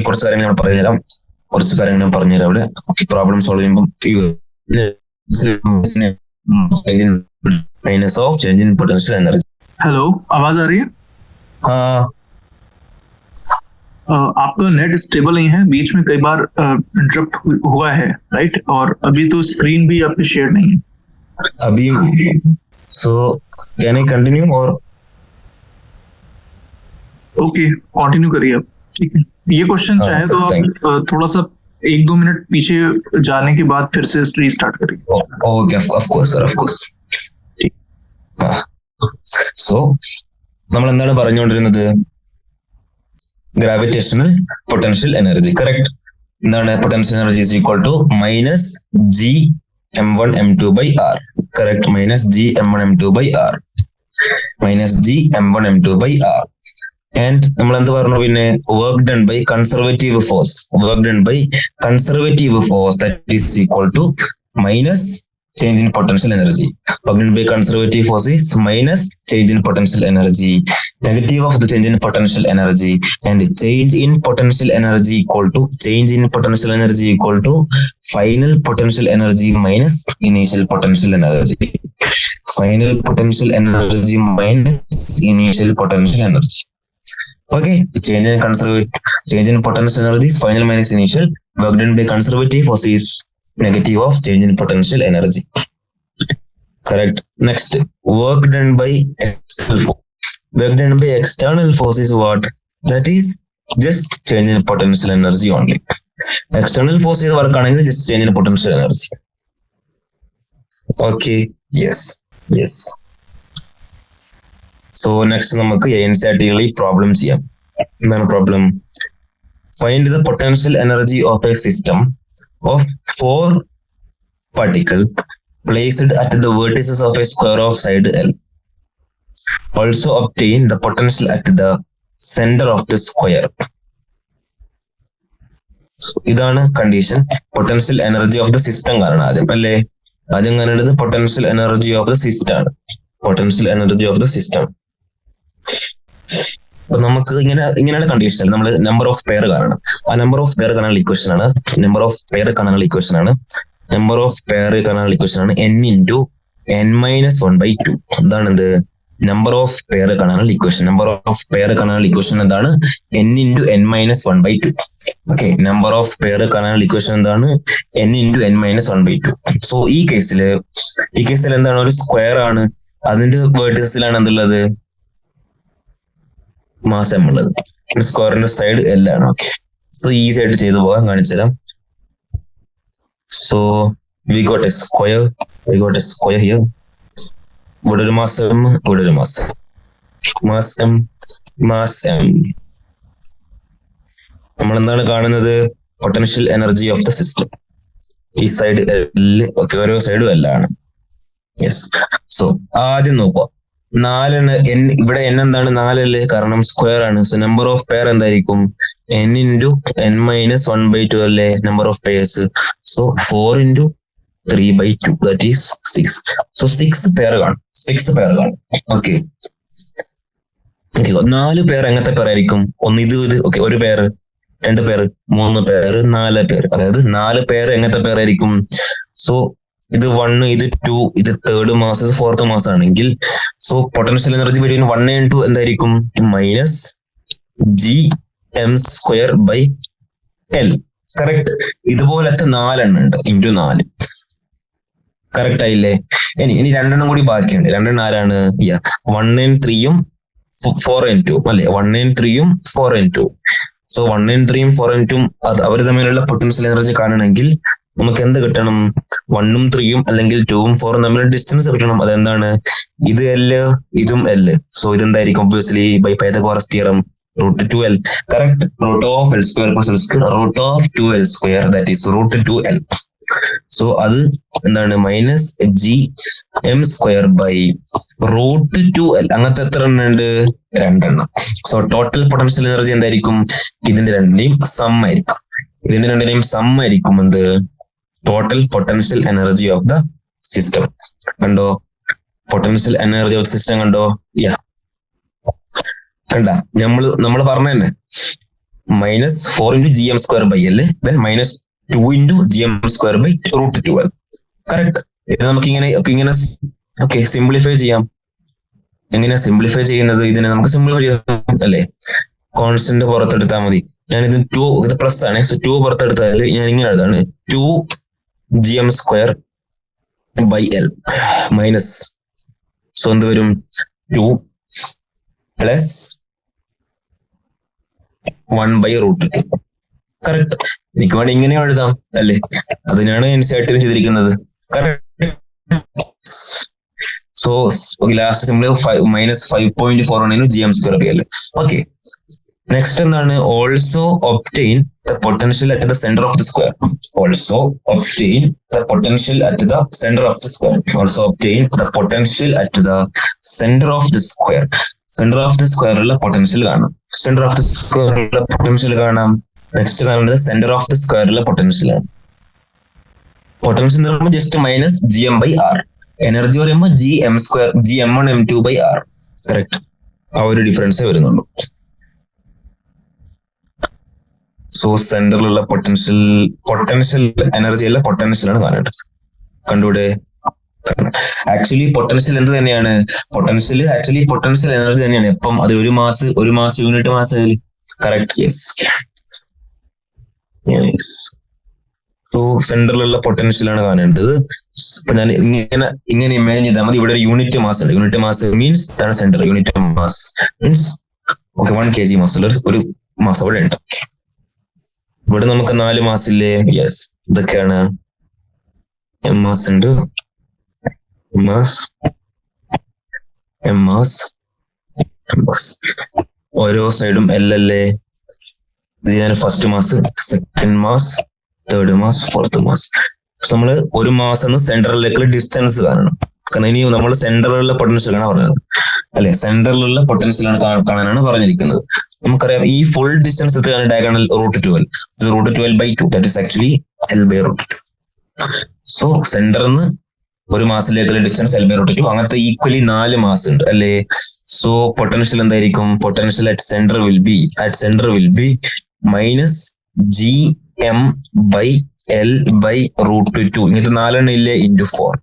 കുറച്ച് കാര്യങ്ങൾ ഞാൻ പറഞ്ഞുതരാം. അവിടെ problem solve ചെയ്യുമ്പോൾ minus of change in potential energy. Hello, आवाज आ रही है? हाँ. आपका नेट स्टेबल नहीं है, बीच में कई बार इंटरप्ट हुआ है, राइट? और अभी तो स्क्रीन भी आपकी शेयर नहीं है अभी. सो कैन आई कंटिन्यू और ओके कंटिन्यू करिए आप. ठीक है, ये क्वेश्चन चाहे तो आप थोड़ा सा 1-2 मिनट पीछे जाने के बाद फिर से रीस्टार्ट करिए. Okay, of course sir, of course. So നമ്മൾ എന്താണ് പറഞ്ഞുകൊണ്ടിരുന്നത്? Gravitational potential energy. കറക്റ്റ്. എന്താണ് potential energy is equal to minus G m1 m2 by r. Correct. Minus G m1 m2 by r. Minus G m1 m2 by r. And നമ്മൾ എന്ത് പറഞ്ഞു? പിന്നെ work done by conservative force. Work done by conservative force that is equal to minus change in potential energy. Work done by conservative force is minus change in potential energy. Negative of the change in potential energy, and change in potential energy equal to change in potential energy equal to final potential energy minus initial potential energy. Final potential energy minus initial potential energy. Okay, change in potential energy is final minus initial. Work done by conservative force is negative of change in potential energy. Correct. Next, work done by external force. Work done by external force is what? That is just change in potential energy only. External force is work on just change in potential energy. Okay. Yes. So next നമുക്ക് NCERT problem ചെയ്യാം. എന്താണ് problem? Find the potential energy of a system of 4 particles placed at the vertices of a square of side L. Also obtain the potential at the center of the square. So, ഇതാണ് condition. Potential energy of the system കാരണം ആദ്യം കാണേണ്ടത് potential energy of the system ആണ്. Potential energy of the system. അപ്പൊ നമുക്ക് ഇങ്ങനെയാണ് condition. നമ്മൾ number of pair കാണണം. ആ നമ്പർ ഓഫ് പെയർ കാണാനുള്ള ഇക്വേഷൻ ആണ് നമ്പർ ഓഫ് പെയർ കാണാനുള്ള ഇക്വേഷൻ ആണ് n into n-1/2. എന്താണിത്? നമ്പർ ഓഫ് പെയർ കാണാനുള്ള ഇക്വേഷൻ. എന്താണ്? n into n-1/2. Okay, number of pair കാണാനുള്ള ഇക്വേഷൻ എന്താണ്? n into n-1/2. സോ ഈ കേസിൽ എന്താണ്? ഒരു സ്ക്വയർ ആണ്, അതിന്റെ വേർട്ടിസിലാണ് എന്തുള്ളത്? മാസ് m ഉള്ളത്. സ്ക്വയറിന്റെ സൈഡ് L ആണ്. ഓക്കെ, സോ ഈസി ആയിട്ട് ചെയ്തു പോകാൻ കാണിച്ചു തരാം. So we got a square here. ഇവിടെ ഒരു മാസ് m, ഇവിടെ ഒരു മാസ് m. നമ്മൾ എന്താണ് കാണുന്നത്? Potential energy of the system. ഈ സൈഡ് L. ഓക്കെ, ഓരോ സൈഡും L ആണ്. യെസ്. സോ ആദ്യം നോക്കുക. 4 ഇവിടെ n എന്താണ്? 4 അല്ലേ? കാരണം സ്ക്വയർ ആണ്. സോ നമ്പർ ഓഫ് പെയർ എന്തായിരിക്കും? n into n-1/2 അല്ലേ number of pairs. So 4 into 3/2 that is 6. So 6 pair കാണും. ഓക്കെ, 4 പെയർ എങ്ങനത്തെ പെയർ ആയിരിക്കും? ഓക്കെ, ഒരു പെയർ, 2 പെയർ, 3 പെയർ, 4 പെയർ. അതായത് 4 പെയർ എങ്ങനത്തെ പെയർ ആയിരിക്കും? സോ ഇത് 1, ഇത് 2, ഇത് 3rd മാസ്, ഇത് 4th മാസ് ആണെങ്കിൽ so potential energy between 1 and 2 എന്തായിരിക്കും? Minus G(m²/L). കറക്റ്റ്. ഇതുപോലത്തെ 4 എണ്ണം ഉണ്ട്. ഇൻറ്റു 4. കറക്റ്റ് ആയില്ലേ? ഇനി 2 എണ്ണം കൂടി ബാക്കിയുണ്ട്. 2 ആരാണ്? 1 and 3 4 and 2 അല്ലെ? 1 and 3 4 and 2. So 1 and 3 4 and 2 അവർ തമ്മിലുള്ള പൊട്ടൻഷ്യൽ എനർജി കാണണമെങ്കിൽ നമുക്ക് എന്ത് കിട്ടണം? 1ഉം 3ഉം അല്ലെങ്കിൽ 2ഉം 4ഉം തമ്മിൽ ഡിസ്റ്റൻസ് കിട്ടണം. അതെന്താണ്? ഇത് L, ഇതും L. സോ ഇതെന്തായിരിക്കും? Obviously by Pythagoras theorem √2L. Correct. √2L² that is √2L. So അത് എന്താണ്? Minus G(m²/√2L). അങ്ങനത്തെ എത്ര എണ്ണം ഉണ്ട്? 2 എണ്ണം. സോ ടോട്ടൽ പൊട്ടൻഷ്യൽ എനർജി എന്തായിരിക്കും? ഇതിന്റെ രണ്ടിന്റെയും സം ആയിരിക്കും. ഇതിന്റെ രണ്ടിനെയും സം ആയിരിക്കും എന്ത്, total potential energy of the system. കണ്ടോ, പൊട്ടൻഷ്യൽ എനർജി ഓഫ് സിസ്റ്റം കണ്ടോ? യാ, കണ്ട നമ്മൾ പറഞ്ഞ തന്നെ -4 × gm² / L then -2 × gm²/√12. Correct. ഇത് നമുക്ക് ഇങ്ങനെ സിംപ്ലിഫൈ ചെയ്യാം. എങ്ങനെയാ സിംപ്ലിഫൈ ചെയ്യുന്നത്? ഇതിനെ നമുക്ക് സിംപ്ലിഫൈ ചെയ്യാം അല്ലേ? കോൺസ്റ്റന്റ് പുറത്തെടുത്താൽ മതി. ഞാനിത് 2, ഇത് പ്ലസ് ആണ്, 2 പുറത്തെടുത്താൽ ഞാൻ ഇങ്ങനെ എഴുതാണ് 2 gm²/L മൈനസ്, സോ എന്ത് വരും, 2 + 1/√2. കറക്റ്റ്. എനിക്ക് വേണ്ടി ഇങ്ങനെ എഴുതാം അല്ലേ? അതിനാണ് എൻസൈറ്റിൽ ചെയ്തിരിക്കുന്നത്. Correct. So last simple -5.4 gm²/L. Okay, next എന്താണ്? Also obtain the potential at the centre of the square. Also obtain the potential at the centre of the square. Also obtain the potential at the centre of the square. Centre of the സ്ക്വയറിലുള്ള potential കാണാം. Centre of the സ്ക്വയറിലുള്ള potential കാണാം. Next കാണേണ്ടത് centre of the സ്ക്വയറിലുള്ള potential ആണ്. Potential എന്ന് പറയുമ്പോൾ just -gm/r. Energy പറയുമ്പോൾ gm1 m2/r. കറക്റ്റ്. ആ ഒരു ഡിഫറൻസേ വരുന്നുള്ളൂ. സോ സെന്ററിലുള്ള പൊട്ടൻഷ്യൽ എനർജി അല്ല, പൊട്ടൻഷ്യൽ ആണ് കാണേണ്ടത്. കണ്ടൂടെ? ആക്ച്വലി പൊട്ടൻഷ്യൽ എന്ത് തന്നെയാണ്? പൊട്ടൻഷ്യൽ എനർജി തന്നെയാണ്. എപ്പം അത് ഒരു mass unit mass. Correct. Yes. So സെന്ററിലുള്ള പൊട്ടൻഷ്യൽ ആണ് കാണേണ്ടത്. ഇപ്പൊ ഞാൻ ഇങ്ങനെ ഇമാജിൻ ചെയ്താൽ മതി. ഇവിടെ ഒരു യൂണിറ്റ് മാസ് ഉണ്ട്. യൂണിറ്റ് മാസ് മീൻസ് ഇതാണ് centre. Unit mass means 1 kg mass ഉള്ള ഒരു മാസ് അവിടെ ഉണ്ട്. ഇവിടെ നമുക്ക് 4 മാസ് ഇല്ലേ? യെസ്. ഇതൊക്കെയാണ് എം മാസ് ഉണ്ട്, എം മാസ്. ഓരോ സൈഡും എൽ അല്ലേ? ഇത് ഞാൻ first mass, second mass, third mass, fourth mass. നമ്മള് ഒരു മാസം സെന്ററിലേക്കുള്ള ഡിസ്റ്റൻസ് കാണണം. കാരണം ഇനി നമ്മൾ സെന്ററിലുള്ള പൊട്ടൻഷ്യൽ ആണ് പറഞ്ഞത് അല്ലെ? സെന്ററിലുള്ള പൊട്ടൻഷ്യൽ ആണ് കാണാനാണ് പറഞ്ഞിരിക്കുന്നത്. നമുക്കറിയാം ഈ ഫുൾ ഡിസ്റ്റൻസ് എത്രയാണ്? Diagonal √12. √12/2 that is actually L/√2. So സെന്ററിന്ന് ഒരു മാസത്തിലേക്കുള്ള ഡിസ്റ്റൻസ് L/√2. അങ്ങനത്തെ ഈക്വലി 4 മാസ് ഉണ്ട് അല്ലേ? സോ പൊട്ടൻഷ്യൽ എന്തായിരിക്കും? Potential at centre will be -gm/L/√2. ഇങ്ങനത്തെ 4 ഇല്ലേ? × 4.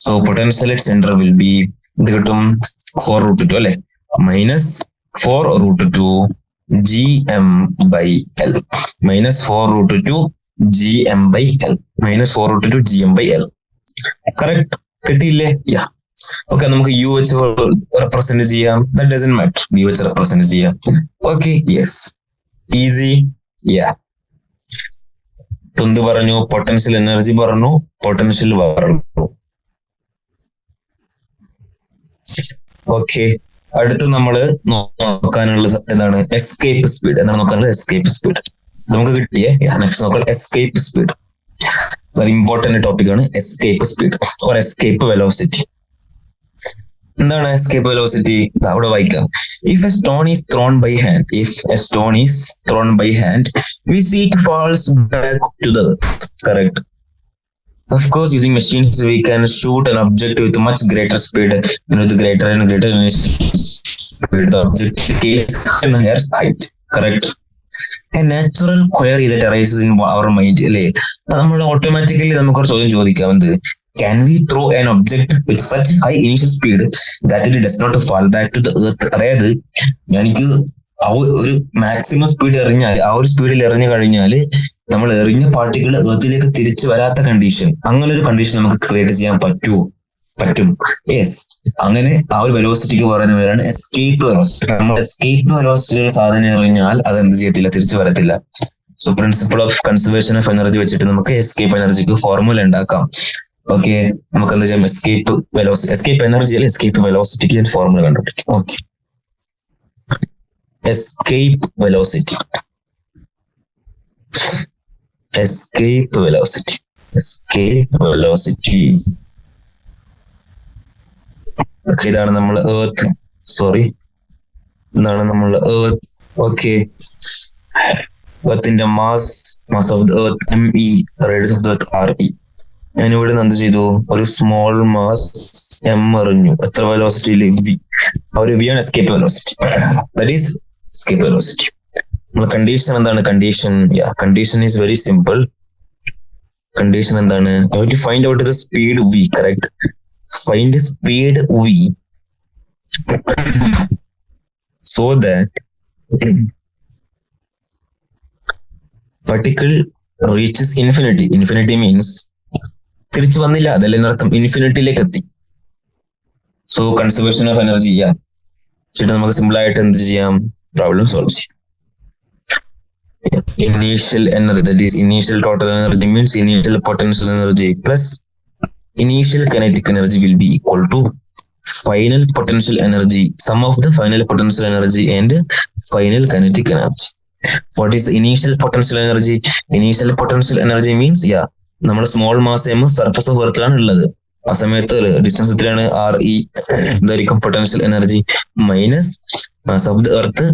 So potential at centre will be ഇത് കിട്ടും 4√2 അല്ലെ? -4√2 gm/L. -4√2 gm/L. -4√2 gm/L. കറക്റ്റ്. കിട്ടിയില്ലേ? യാ. ഓക്കെ, നമുക്ക് യു വെച്ച് റെപ്രസെന്റ് ചെയ്യാം. That doesn't matter. യു വെച്ച് റെപ്രസെന്റ് ചെയ്യാം. Okay, yes, easy. യാ. എന്ത് പറഞ്ഞു? പൊട്ടൻഷ്യൽ എനർജി പറഞ്ഞു, പൊട്ടൻഷ്യൽ പറഞ്ഞു. ഓക്കെ, അടുത്ത് നമ്മള് നോക്കാനുള്ളത് എന്താണ്? Escape speed. എന്താണ് നോക്കാനുള്ളത്? Escape speed. നമുക്ക് കിട്ടിയേ. നെക്സ്റ്റ് നോക്കാം എസ്കേപ്പ് സ്പീഡ്. വളരെ ഇമ്പോർട്ടന്റ് ടോപ്പിക് ആണ് escape speed or escape velocity. എന്താണ് എസ്കേപ്പ് വെലോസിറ്റി? അവിടെ വായിക്കാം. If a stone is thrown by hand, we see it falls back to the earth. Correct. Of course, using machines, we can shoot an object with much greater speed. The greater and greater speed the object gains in Earth's height. Correct. A natural query that arises in our mind. നമ്മൾ automatically നമുക്കൊരു ചോദ്യം ചോദിക്കാവുന്നത്, can we throw an object with such high initial speed that it does not fall back to the earth? അതായത് എനിക്ക് ഒരു maximum speed എറിഞ്ഞാൽ, ആ ഒരു സ്പീഡിൽ എറിഞ്ഞു കഴിഞ്ഞാല് നമ്മൾ എറിഞ്ഞ പാർട്ടിക്കിൾ എർത്തിലേക്ക് തിരിച്ചു വരാത്ത കണ്ടീഷൻ, അങ്ങനെ ഒരു കണ്ടീഷൻ നമുക്ക് ക്രിയേറ്റ് ചെയ്യാൻ പറ്റും. യെസ്. അങ്ങനെ ആ ഒരു വെലോസിറ്റിക്ക് പറയുന്ന പേരാണ് എസ്കേപ്പ് വെലോസിറ്റി. നമ്മൾ എസ്കേപ്പ് വെലോസിറ്റി ഒരു സാധനം എറിഞ്ഞാൽ അത് എന്ത് ചെയ്യത്തില്ല? തിരിച്ചു വരത്തില്ല. So principle of conservation of energy വെച്ചിട്ട് നമുക്ക് എസ്കേപ്പ് എനർജിക്ക് ഫോർമുല ഉണ്ടാക്കാം. ഓക്കെ, നമുക്ക് എന്താ ചെയ്യാം? എസ്കേപ്പ് എനർജി അല്ലെ എസ്കേപ്പ് വെലോസിറ്റിക്ക് ഞാൻ ഫോർമുല കണ്ടുപിടിക്കും. Okay, escape velocity. ഇതാണ് നമ്മൾ എർത്ത്. ഓക്കെ, എർത്തിന്റെ mass of the earth ME, radius of the earth RE. ഞാൻ ഇവിടെ എന്ത് ചെയ്തു, ഒരു സ്മോൾ മാസ് M എറിഞ്ഞു. എത്ര വെലോസിറ്റിയിൽ? V. ആ ഒരു V ആണ് escape velocity. That is escape velocity. നമ്മൾ കണ്ടീഷൻ എന്താണ്? Condition is very simple. Condition എന്താണ്? To find out the speed V. Correct. Find speed V so that particle reaches infinity. Infinity means തിരിച്ചു വന്നില്ല, അതല്ലേ അർത്ഥം. ഇൻഫിനിറ്റിയിലേക്ക് എത്തി. സോ കൺസർവേഷൻ ഓഫ് എനർജി ചെയ്യാം. ചേട്ടാ നമുക്ക് സിമ്പിൾ ആയിട്ട് എന്ത് ചെയ്യാം? പ്രോബ്ലം സോൾവ് ചെയ്യാം. Initial energy, that is initial total energy means initial potential energy plus initial kinetic energy will be equal to final potential energy, sum of the final potential energy and final kinetic energy. What is the initial potential energy? Initial potential energy means നമ്മുടെ small mass M surface of എർത്തിലാണ് ഉള്ളത്. ആ സമയത്ത് distance എത്രയാണ്? RE. ഇതായിരിക്കും potential energy minus mass of the earth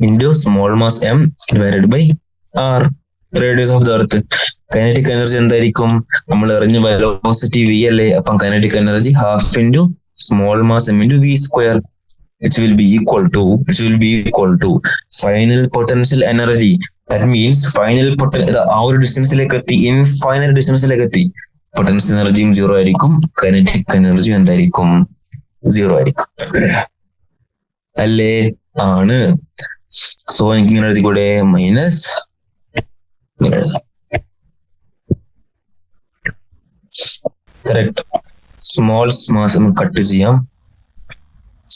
into small mass M divided by R, radius of the earth. Kinetic energy എന്തായിരിക്കും? നമ്മൾ എറിഞ്ഞ വെലോസിറ്റി V അല്ലേ, അപ്പം kinetic energy half into small mass M into V square, which will be equal to final potential energy. That means ആ ഒരു ഡിസ്റ്റൻസിലേക്ക് എത്തി, infinite ഡിസ്റ്റൻസിലേക്ക് എത്തി. Potential എനർജിയും 0 ആയിരിക്കും, കൈനറ്റിക് എനർജിയും എന്തായിരിക്കും? 0 ആയിരിക്കും. അല്ലേ? ആണ്. സോ എനിക്ക് ഇങ്ങനെ എഴുതിക്കൂടെ? മൈനസ് ഇങ്ങനെ എഴുതാം. കറക്റ്റ്. സ്മോൾ മാസ് നമുക്ക് കട്ട് ചെയ്യാം.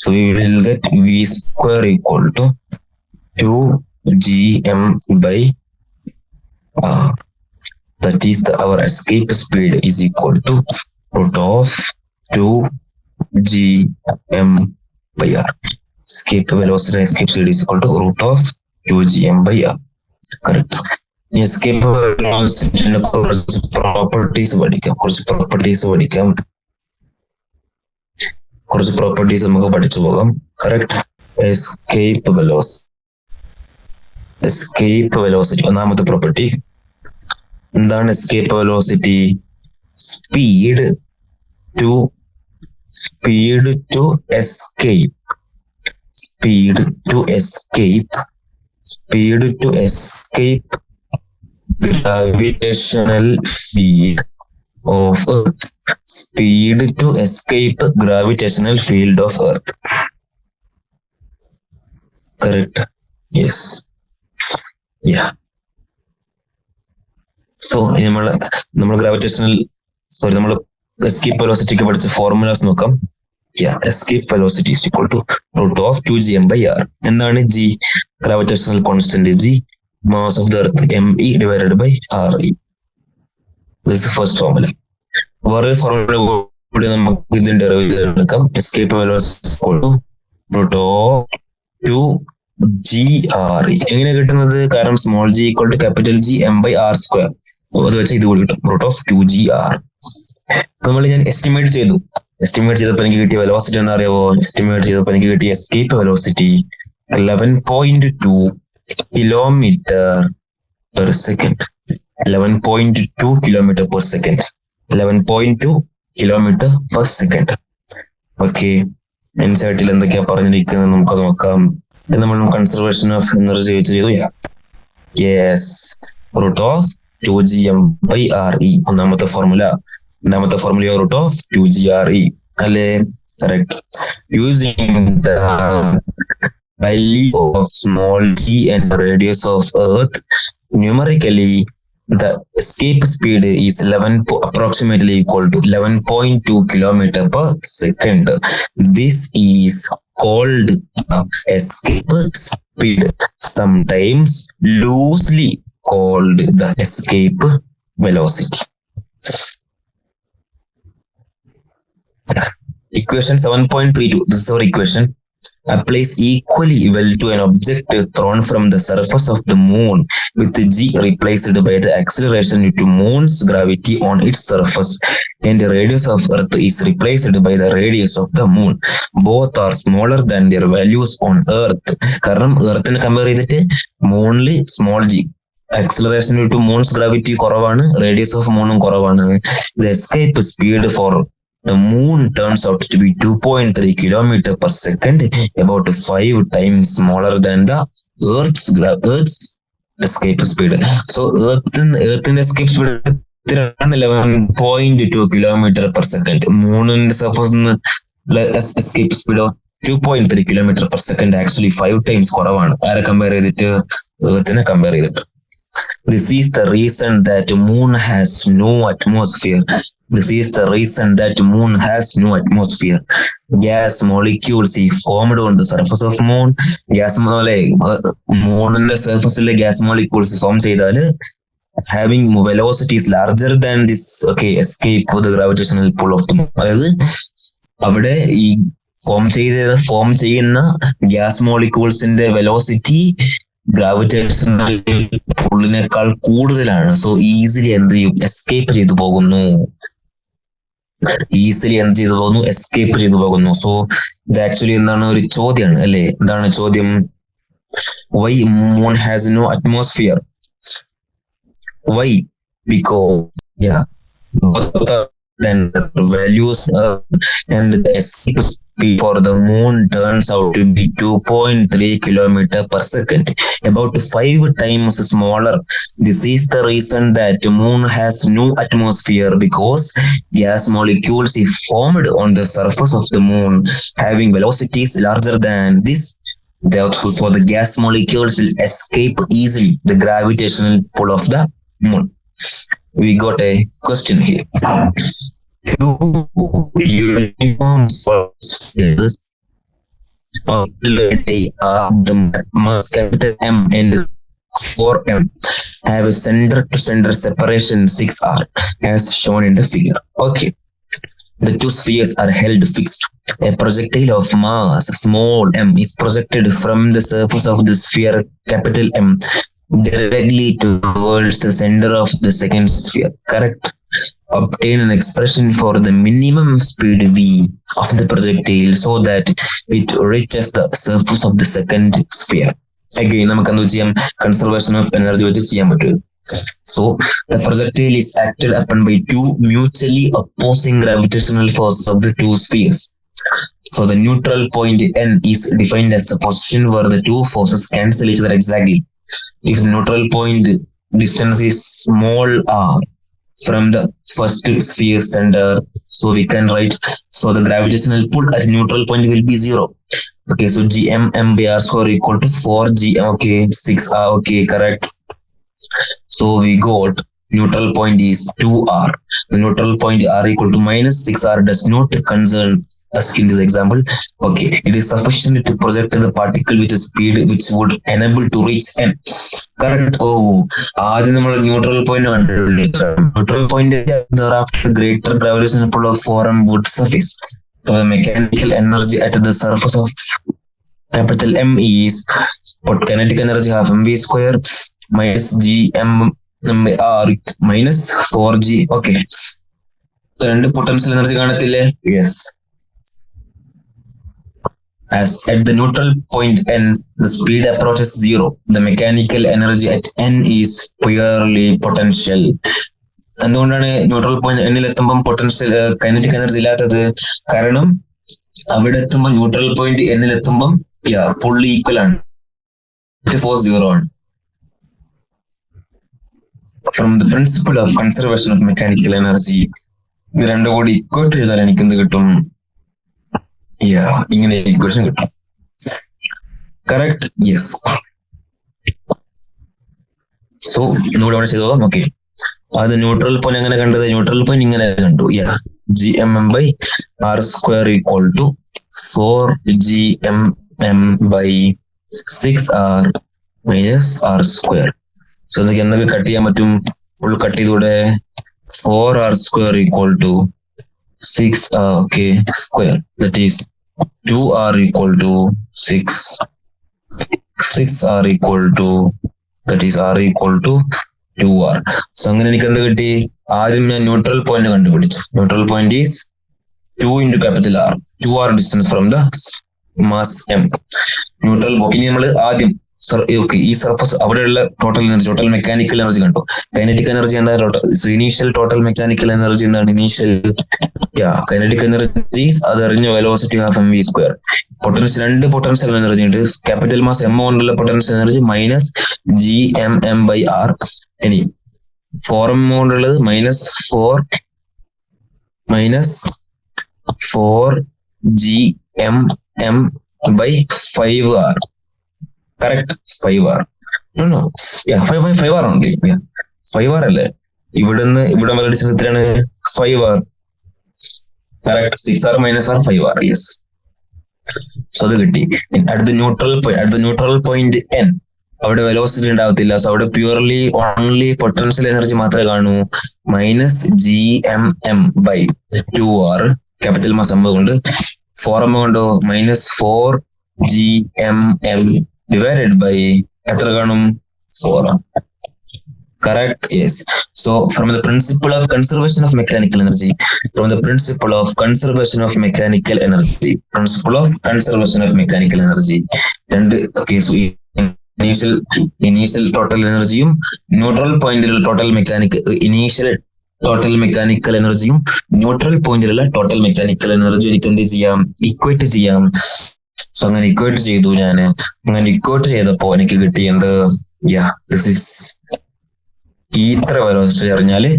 So we will get V square equal to 2gm by R. That is our escape speed is equal to root of 2gm by R. Escape velocity, escape speed is equal to root of 2gm by R. Correct. Escape velocity properties പഠിക്കാം. കുറച്ച് properties നമുക്ക് പഠിച്ചു പോകാം. Correct. Escape velocity ഒന്നാമത്തെ property. എന്താണ് escape velocity? Speed to escape gravitational field of earth. Speed to escape gravitational field of Earth. Correct. Yes. Yeah. So നമ്മൾ gravitational നമ്മൾ escape വെലോസിറ്റിക്ക് പഠിച്ച ഫോർമുലാസ് നോക്കാം. Escape velocity is equal to root of 2gm by R. എന്താണ് G? Gravitational constant G, mass of the earth ME divided by RE. This is the first formula. വേറെ formula കൂടി നമുക്ക് ഇതിന്റെ എടുക്കാം. Escape velocity root of 2gRE. എങ്ങനെ കിട്ടുന്നത്? കാരണം small g equal to capital G M by R square. അത് വെച്ചാൽ ഇത് കൂടി കിട്ടും, റൂട്ട് ഓഫ് 2gR. ഞാൻ എസ്റ്റിമേറ്റ് ചെയ്തപ്പോൾ എനിക്ക് കിട്ടിയ വെലോസിറ്റി എന്താ അറിയാവോ? എനിക്ക് കിട്ടിയ escape velocity 11.2 kilometre per second. 11.2 kilometre per second. 11.2 kilometre per second. Okay. എൻസൈറ്റിൽ എന്തൊക്കെയാ പറഞ്ഞിരിക്കുന്നത് നമുക്ക് നോക്കാം. നമ്മൾ കൺസർവേഷൻ ഓഫ് എനർജി വെച്ച് ചെയ്തു. Yes, root of 2gm by RE ഒന്നാമത്തെ ഫോർമുല. രണ്ടാമത്തെ ഫോർമുല റൂട്ട് ഓഫ് 2gRE അല്ലേ? Correct. Using the value of small g and radius of earth numerically, the escape speed is approximately equal to 11.2 kilometer per second. This is called escape speed, sometimes loosely called the escape velocity. Equation 7.32, this is our equation, applies equally well to an object thrown from the surface of the moon with g replaced by the acceleration due to moon's gravity on its surface, and the radius of earth is replaced by the radius of the moon. Both are smaller than their values on earth. കാരണം earthനെ compare ചെയ്തിട്ട് മൂണില് small g, acceleration due to moon's gravity കുറവാണ്, radius of moon കുറവാണ്. The escape speed for the moon turns out to be 2.3 kilometers per second, about 5 times smaller than the Earth's escape speed. So Earth's escape speed 11.2 kilometers per second. Moon's surface escape speed 2.3 kilometers per second, actually 5 times കുറവാണ്. ആരെ compare ചെയ്തിട്ട്? Earthനെ compare ചെയ്തിട്ട്. This is the reason that moon has no atmosphere. Gas molecules formed on the surface of moon. മൂണിന്റെ സർഫസിലെ gas molecules form ചെയ്താൽ having velocities larger than this, okay, escape the gravitational pull of the moon. അതായത് അവിടെ ഈ form ചെയ്യുന്ന gas മോളിക്യൂൾസിന്റെ velocity gravitational പുള്ളിനേക്കാൾ കൂടുതലാണ്. So easily എന്ത് ചെയ്യും? എസ്കേപ്പ് ചെയ്തു പോകുന്നു. എസ്കേപ്പ് ചെയ്തു പോകുന്നു. സോ ഇത് ആക്ച്വലി എന്താണ്? ഒരു ചോദ്യമാണ് അല്ലെ? എന്താണ് ചോദ്യം? Why moon has no atmosphere? Why? Because then the values and the escape speed for the moon turns out to be 2.3 kilometers per second, about 5 times smaller. This is the reason that moon has no atmosphere, because gas molecules is formed on the surface of the moon having velocities larger than this. Therefore, for the gas molecules will escape easily the gravitational pull of the moon. We got a question here. Two uniform spheres of the mass capital M and 4m have a center-to-center separation 6r, as shown in the figure. Okay, the two spheres are held fixed. A projectile of mass small m is projected from the surface of the sphere capital M directly towards the center of the second sphere. Correct? Obtain an expression for the minimum speed v of the projectile so that it reaches the surface of the second sphere. Again, നമുക്ക് എന്ത് ചെയ്യാം? Conservation of energy വെച്ച് ചെയ്യാൻ പറ്റും. So the projectile is acted upon by two mutually opposing gravitational forces of the two spheres. So the neutral point N is defined as the position where the two forces cancel each other exactly. If the neutral point distance is small r from the first sphere center, so we can write, so the gravitational pull at neutral point will be 0. Okay, so gm m by r square equal to 4gm. Okay, 6r. Okay, correct. So we got neutral point is 2r. The neutral point r equal to minus 6r does not concern us in this example. Okay, it is sufficient to project the particle with a speed which would enable to reach n. Correct. ആദ്യം നമ്മൾ neutral point കണ്ടുപിടിച്ചു. Neutral point thereafter greater gravitational pull of 4m would suffice. So the mechanical energy at the surface of capital M is kinetic energy half mv square minus gm r minus 4g. Okay, so രണ്ട് potential energy കാണത്തില്ലേ? Yes. As at the neutral point n, the speed approaches 0. The mechanical energy at n is purely potential. എന്തുകൊണ്ടാണ് neutral point എന്നിൽ എത്തുമ്പം potential kinetic energy ഇല്ലാത്തത്? കാരണം അവിടെ എത്തുമ്പോൾ neutral point എന്നിൽ എത്തുമ്പം ഫുള്ളി ഈക്വൽ ആണ്, ഫോഴ്സ് 0 ആണ്. From the principle of conservation of mechanical energy, ഇത് രണ്ടും കൂടി ഇക്വേറ്റ് ചെയ്താൽ എനിക്ക് എന്ത് കിട്ടും? ഇങ്ങനെ ഇക്വേഷൻ കിട്ടും. കറക്റ്റ്? യെസ്. സോ ഒന്നുകൂടെ അവിടെ ചെയ്തോ. ഓക്കെ, അത് ന്യൂട്രൽ പോയിന്റ് എങ്ങനെ കണ്ടത്? ന്യൂട്രൽ പോയിന്റ് ഇങ്ങനെ കണ്ടു. gmm by r square equal to 4gmm by 6r minus r square. So എന്തൊക്കെ കട്ട് ചെയ്യാൻ പറ്റും? ഫുൾ കട്ട് ചെയ്തൂടെ? 4r square equal to 6r, okay, square, that is 2r equal to 6, 6r equal to, that is r equal to 2r. So അങ്ങനെ എനിക്ക് എന്ത് കിട്ടി? ആദ്യം ഞാൻ ന്യൂട്രൽ പോയിന്റ് കണ്ടുപിടിച്ചു. Neutral point is 2 into capital R, 2r distance from the mass m. Neutral ഇനി നമ്മൾ ആദ്യം ഓക്കെ ഈ സർഫസ് അവിടെയുള്ള total energy, total mechanical energy കണ്ടോ. കൈനറ്റിക് എനർജി എന്താ, ഇനീഷ്യൽ ടോട്ടൽ മെക്കാനിക്കൽ എനർജി എന്താണ്, ഇനീഷ്യൽ കൈനറ്റിക് എനർജി അത് അറിഞ്ഞ velocity half M V square. Potential, രണ്ട് പൊട്ടൻഷ്യൽ എനർജി ഉണ്ട്. ക്യാപിറ്റൽ മാസ് എം കൊണ്ടുള്ള potential energy minus G M M by R. ഇനി 4m കൊണ്ടുള്ളത് -4 GMM by 5R. Correct? 5R. No. Yeah, 5R only. Yeah, 5R അല്ലേ. ഇവിടെ വരെ distance എത്രയാണ്? 5R. Correct. 6R minus R 5R. Yes. So അത് കിട്ടി. അടുത്ത neutral point N. അവിടെ velocity ഉണ്ടാവത്തില്ല. സോ അവിടെ പ്യൂർലി ഓൺലി പൊട്ടൻഷ്യൽ എനർജി മാത്രമേ കാണൂ. -GMM by 2R. Capital mass M കൊണ്ട് 4m കൊണ്ടോ -4 GMM divided by എത്ര കാണും? 4. Correct? Yes. So from the principle of conservation of mechanical energy, രണ്ട് കേസ്, ഇനീഷ്യൽ ടോട്ടൽ എനർജിയും ന്യൂട്രൽ പോയിന്റിലുള്ള ടോട്ടൽ മെക്കാനിക്കൽ എനർജിയും neutral പോയിന്റിലുള്ള total mechanical എനർജിയും എനിക്ക് എന്ത് ചെയ്യാം? ഇക്വേറ്റ് ചെയ്യാം. സോ അങ്ങനെ ഇക്വേറ്റ് ചെയ്തു ഞാൻ. അങ്ങനെ ഇക്വേറ്റ് ചെയ്തപ്പോ എനിക്ക് കിട്ടിയത് ഇത്ര വെലോസിറ്റി അറിഞ്ഞാല്.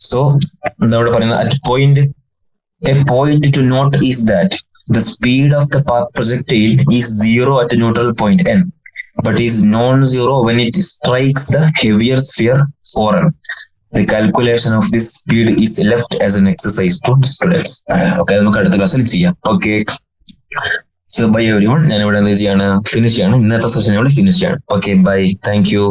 സോ എന്താ ഇവിടെ പറയുന്നത്? A point to note is that the speed of the path projectile is 0 at neutral point N, but is non-zero when it strikes the heavier sphere 4M. The calculation of this speed is left as an exercise to students. Okay, നമുക്ക് അടുത്ത ക്ലാസ്സിൽ ചെയ്യാം. Okay, so bye everyone. ഞാൻ ഇവിടെ എന്ത് ചെയ്യാണ്? Finish ചെയ്യാണ്. ഇന്നത്തെ സെഷൻ ഇവിടെ ഫിനിഷ് ചെയ്യാണ്. Okay, bye, thank U.